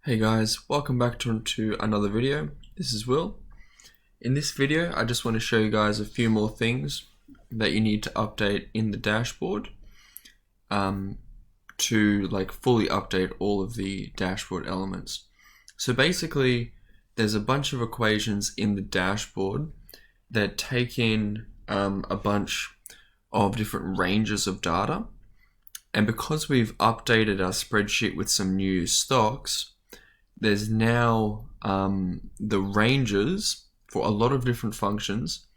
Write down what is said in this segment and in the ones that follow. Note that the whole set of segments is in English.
Hey guys, welcome back to another video. This is Will. In this video, I just want to show you guys a few more things that you need to update in the dashboard to fully update all of the dashboard elements. So basically, there's a bunch of equations in the dashboard that take in a bunch of different ranges of data. And because we've updated our spreadsheet with some new stocks, there's now the ranges for a lot of different functions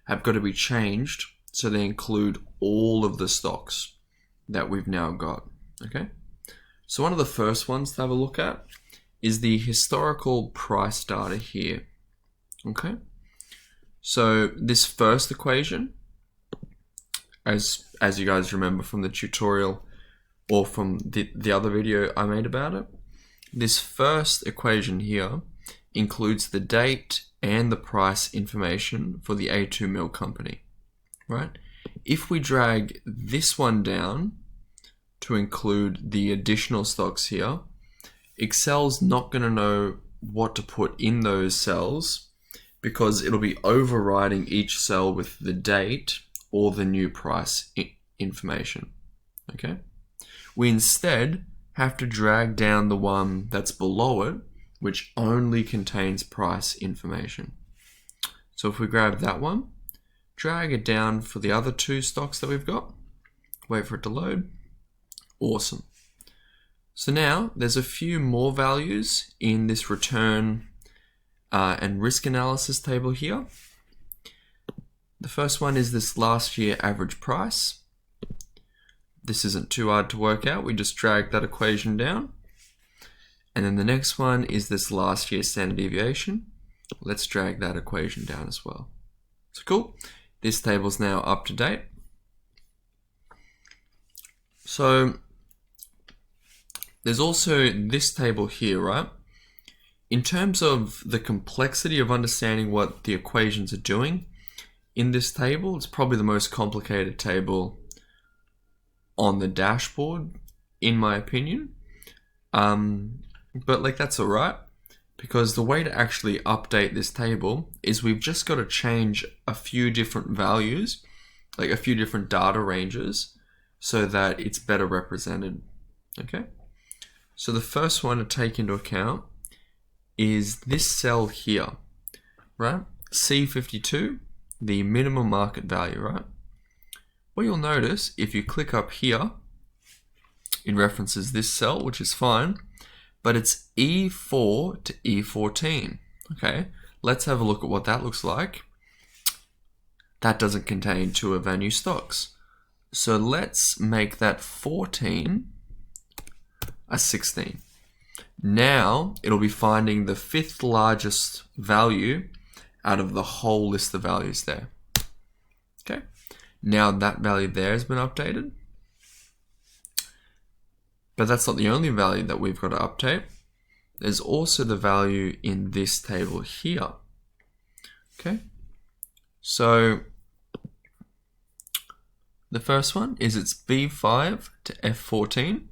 have got to be changed so they include all of the stocks that we've now got. Okay, so one of the first ones to have a look at is the historical price data here. Okay, so this first equation, as you guys remember from the tutorial or from the other video I made about it, this first equation here includes the date and the price information for the A2 milk company, right? If we drag this one down to include the additional stocks here, Excel's not going to know what to put in those cells because it'll be overriding each cell with the date or the new price information, okay? We instead have to drag down the one that's below it, which only contains price information. So if we grab that one, drag it down for the other two stocks that we've got, wait for it to load. Awesome. So now there's a few more values in this return and risk analysis table here. The first one is this last year average price. This isn't too hard to work out. We just drag that equation down. And then the next one is this last year's standard deviation. Let's drag that equation down as well. So cool. This table's now up to date. So there's also this table here, right? In terms of the complexity of understanding what the equations are doing, in this table, it's probably the most complicated table on the dashboard, in my opinion. But that's all right, because the way to actually update this table is we've just got to change a few different values, like a few different data ranges, so that it's better represented. Okay, so the first one to take into account is this cell here, right? C52, the minimum market value, right? What you'll notice if you click up here, it references this cell, which is fine, but it's E4 to E14. Okay, let's have a look at what that looks like. That doesn't contain two of our new stocks. So let's make that 14 a 16. Now it'll be finding the fifth largest value out of the whole list of values there. Okay. Now that value there has been updated, but that's not the only value that we've got to update. There's also the value in this table here. Okay, so the first one is it's B5 to F14.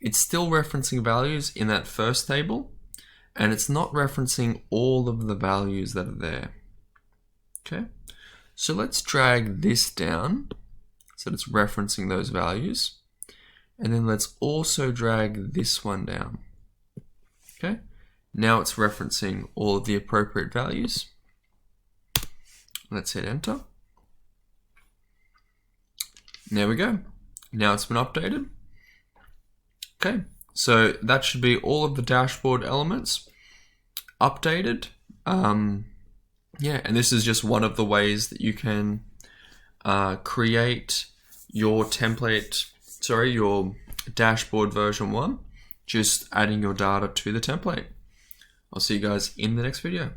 It's still referencing values in that first table, and it's not referencing all of the values that are there. Okay. So let's drag this down so it's referencing those values. And then let's also drag this one down. Okay, now it's referencing all of the appropriate values. Let's hit enter. There we go. Now it's been updated. Okay, so that should be all of the dashboard elements updated. Yeah, and this is just one of the ways that you can create your template, your dashboard version 1, just adding your data to the template. I'll see you guys in the next video.